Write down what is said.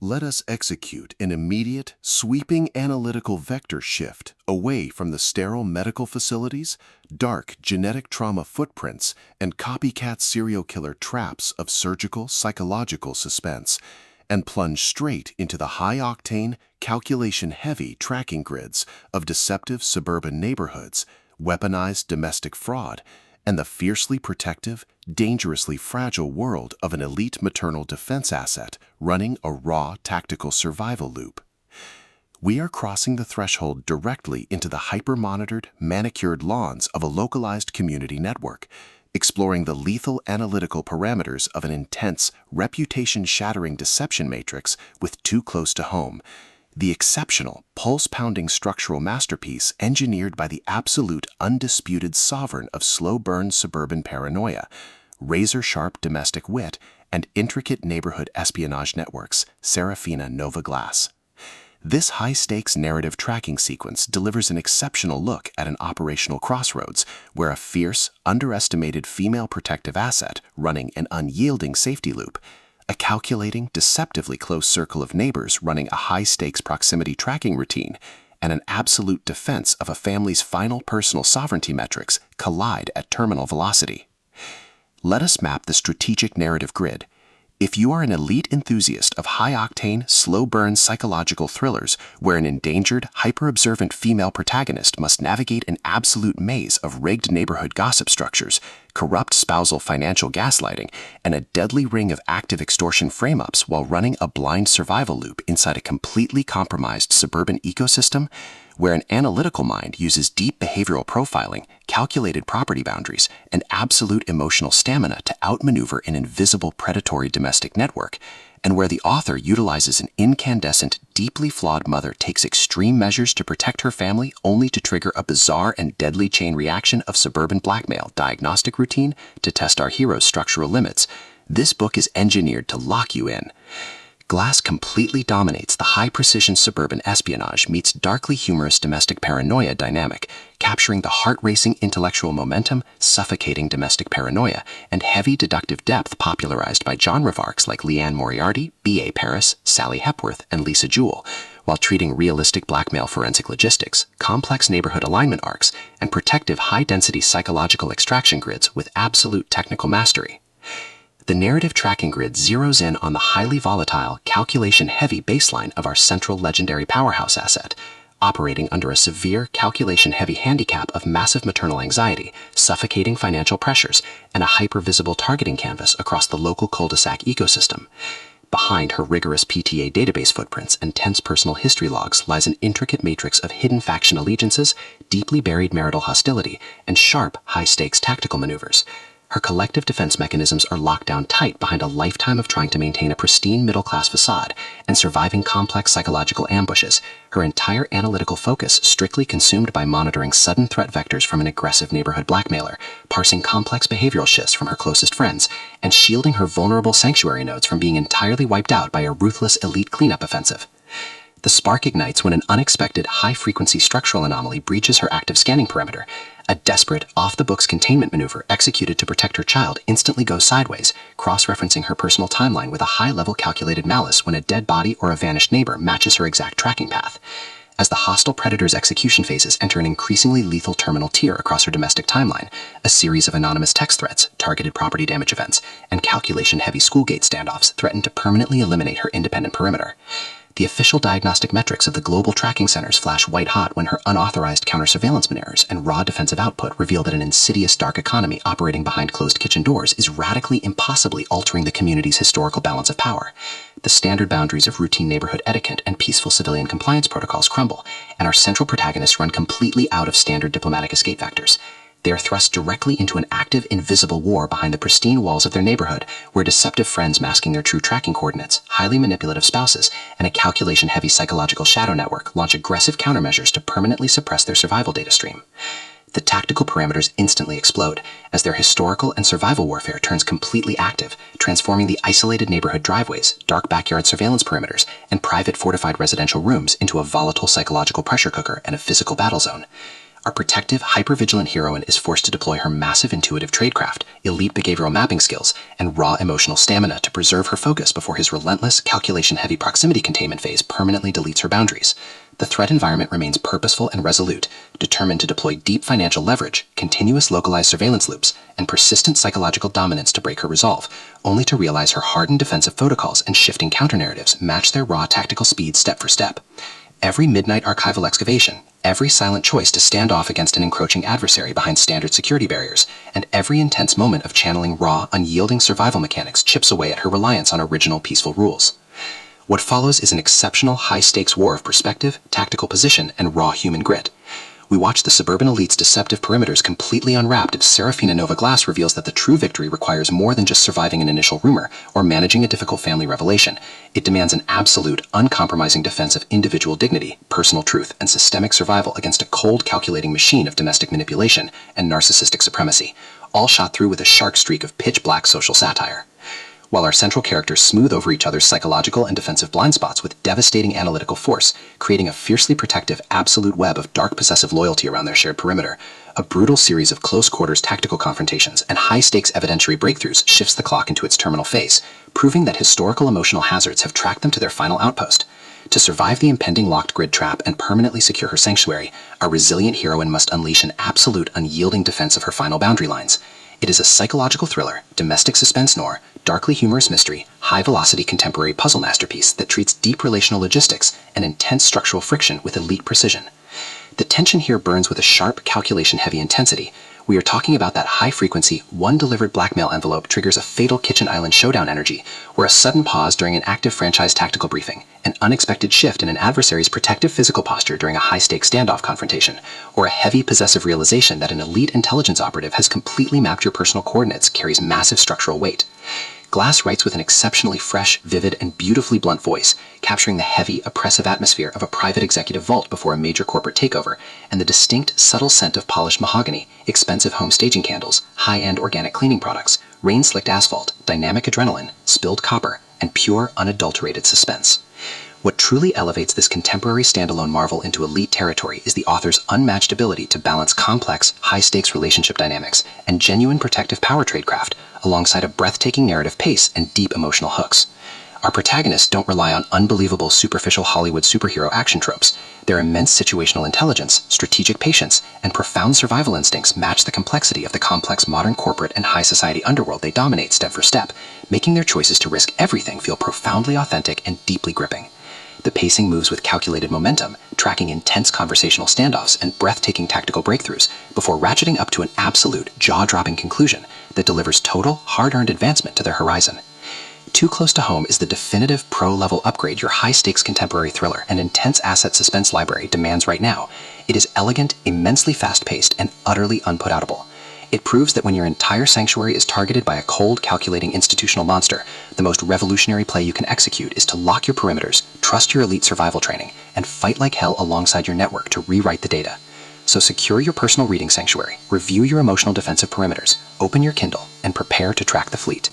Let us execute an immediate, sweeping analytical vector shift away from the sterile medical facilities, dark genetic trauma footprints, and copycat serial killer traps of surgical psychological suspense, and plunge straight into the high-octane, calculation-heavy tracking grids of deceptive suburban neighborhoods, weaponized domestic fraud, and the fiercely protective, dangerously fragile world of an elite maternal defense asset running a raw tactical survival loop. We are crossing the threshold directly into the hyper-monitored, manicured lawns of a localized community network, exploring the lethal analytical parameters of an intense, reputation-shattering deception matrix with too close to home, the exceptional, pulse-pounding structural masterpiece engineered by the absolute, undisputed sovereign of slow-burn suburban paranoia, razor-sharp domestic wit, and intricate neighborhood espionage networks, Seraphina Nova Glass. This high-stakes narrative tracking sequence delivers an exceptional look at an operational crossroads where a fierce, underestimated female protective asset running an unyielding safety loop, a calculating, deceptively close circle of neighbors running a high-stakes proximity tracking routine, and an absolute defense of a family's final personal sovereignty metrics collide at terminal velocity. Let us map the strategic narrative grid. If you are an elite enthusiast of high-octane, slow-burn psychological thrillers where an endangered, hyper-observant female protagonist must navigate an absolute maze of rigged neighborhood gossip structures, corrupt spousal financial gaslighting, and a deadly ring of active extortion frame-ups while running a blind survival loop inside a completely compromised suburban ecosystem, where an analytical mind uses deep behavioral profiling, calculated property boundaries, and absolute emotional stamina to outmaneuver an invisible predatory domestic network, and where the author utilizes an incandescent, deeply flawed mother takes extreme measures to protect her family only to trigger a bizarre and deadly chain reaction of suburban blackmail diagnostic routine to test our hero's structural limits, this book is engineered to lock you in. Glass completely dominates the high-precision suburban espionage meets darkly humorous domestic paranoia dynamic, capturing the heart-racing intellectual momentum, suffocating domestic paranoia, and heavy deductive depth popularized by genre arcs like Leanne Moriarty, B.A. Paris, Sally Hepworth, and Lisa Jewell, while treating realistic blackmail forensic logistics, complex neighborhood alignment arcs, and protective high-density psychological extraction grids with absolute technical mastery. The narrative tracking grid zeroes in on the highly volatile, calculation-heavy baseline of our central legendary powerhouse asset, operating under a severe calculation-heavy handicap of massive maternal anxiety, suffocating financial pressures, and a hyper-visible targeting canvas across the local cul-de-sac ecosystem. Behind her rigorous PTA database footprints and tense personal history logs lies an intricate matrix of hidden faction allegiances, deeply buried marital hostility, and sharp, high-stakes tactical maneuvers. Her collective defense mechanisms are locked down tight behind a lifetime of trying to maintain a pristine middle-class facade and surviving complex psychological ambushes, her entire analytical focus strictly consumed by monitoring sudden threat vectors from an aggressive neighborhood blackmailer, parsing complex behavioral shifts from her closest friends, and shielding her vulnerable sanctuary nodes from being entirely wiped out by a ruthless elite cleanup offensive. The spark ignites when an unexpected high-frequency structural anomaly breaches her active scanning perimeter. A desperate, off-the-books containment maneuver executed to protect her child instantly goes sideways, cross-referencing her personal timeline with a high-level calculated malice when a dead body or a vanished neighbor matches her exact tracking path. As the hostile predator's execution phases enter an increasingly lethal terminal tier across her domestic timeline, a series of anonymous text threats, targeted property damage events, and calculation-heavy schoolgate standoffs threaten to permanently eliminate her independent perimeter. The official diagnostic metrics of the global tracking centers flash white-hot when her unauthorized counter-surveillance maneuvers and raw defensive output reveal that an insidious dark economy operating behind closed kitchen doors is radically impossibly altering the community's historical balance of power. The standard boundaries of routine neighborhood etiquette and peaceful civilian compliance protocols crumble, and our central protagonists run completely out of standard diplomatic escape vectors. They are thrust directly into an active, invisible war behind the pristine walls of their neighborhood, where deceptive friends masking their true tracking coordinates, highly manipulative spouses, and a calculation-heavy psychological shadow network launch aggressive countermeasures to permanently suppress their survival data stream. The tactical parameters instantly explode, as their historical and survival warfare turns completely active, transforming the isolated neighborhood driveways, dark backyard surveillance perimeters, and private fortified residential rooms into a volatile psychological pressure cooker and a physical battle zone. Our protective, hyper-vigilant heroine is forced to deploy her massive intuitive tradecraft, elite behavioral mapping skills, and raw emotional stamina to preserve her focus before his relentless, calculation-heavy proximity containment phase permanently deletes her boundaries. The threat environment remains purposeful and resolute, determined to deploy deep financial leverage, continuous localized surveillance loops, and persistent psychological dominance to break her resolve, only to realize her hardened defensive protocols and shifting counter-narratives match their raw tactical speed step for step. Every midnight archival excavation, every silent choice to stand off against an encroaching adversary behind standard security barriers, and every intense moment of channeling raw, unyielding survival mechanics chips away at her reliance on original peaceful rules. What follows is an exceptional high-stakes war of perspective, tactical position, and raw human grit. We watch the Suburban elite's deceptive perimeters completely unwrapped as Seraphina Nova Glass reveals that the true victory requires more than just surviving an initial rumor or managing a difficult family revelation. It demands an absolute, uncompromising defense of individual dignity, personal truth, and systemic survival against a cold, calculating machine of domestic manipulation and narcissistic supremacy, all shot through with a sharp streak of pitch-black social satire. While our central characters smooth over each other's psychological and defensive blind spots with devastating analytical force, creating a fiercely protective, absolute web of dark possessive loyalty around their shared perimeter, a brutal series of close-quarters tactical confrontations and high-stakes evidentiary breakthroughs shifts the clock into its terminal phase, proving that historical emotional hazards have tracked them to their final outpost. To survive the impending locked grid trap and permanently secure her sanctuary, our resilient heroine must unleash an absolute, unyielding defense of her final boundary lines. It is a psychological thriller, domestic suspense noir, darkly humorous mystery, high-velocity contemporary puzzle masterpiece that treats deep relational logistics and intense structural friction with elite precision. The tension here burns with a sharp, calculation-heavy intensity. We are talking about that high-frequency, one-delivered blackmail envelope triggers a fatal kitchen island showdown energy, where a sudden pause during an active franchise tactical briefing, an unexpected shift in an adversary's protective physical posture during a high-stakes standoff confrontation, or a heavy possessive realization that an elite intelligence operative has completely mapped your personal coordinates carries massive structural weight. Glass writes with an exceptionally fresh, vivid, and beautifully blunt voice, capturing the heavy, oppressive atmosphere of a private executive vault before a major corporate takeover, and the distinct, subtle scent of polished mahogany, expensive home staging candles, high-end organic cleaning products, rain-slicked asphalt, dynamic adrenaline, spilled copper, and pure, unadulterated suspense. What truly elevates this contemporary standalone marvel into elite territory is the author's unmatched ability to balance complex, high-stakes relationship dynamics and genuine protective power tradecraft, alongside a breathtaking narrative pace and deep emotional hooks. Our protagonists don't rely on unbelievable superficial Hollywood superhero action tropes. Their immense situational intelligence, strategic patience, and profound survival instincts match the complexity of the complex modern corporate and high society underworld they dominate step for step, making their choices to risk everything feel profoundly authentic and deeply gripping. The pacing moves with calculated momentum, tracking intense conversational standoffs and breathtaking tactical breakthroughs before ratcheting up to an absolute, jaw-dropping conclusion that delivers total, hard-earned advancement to their horizon. Too Close to Home is the definitive pro-level upgrade your high-stakes contemporary thriller and intense asset suspense library demands right now. It is elegant, immensely fast-paced, and utterly unput-outable. It proves that when your entire sanctuary is targeted by a cold, calculating institutional monster, the most revolutionary play you can execute is to lock your perimeters, trust your elite survival training, and fight like hell alongside your network to rewrite the data. So secure your personal reading sanctuary, review your emotional defensive perimeters, open your Kindle, and prepare to track the fleet.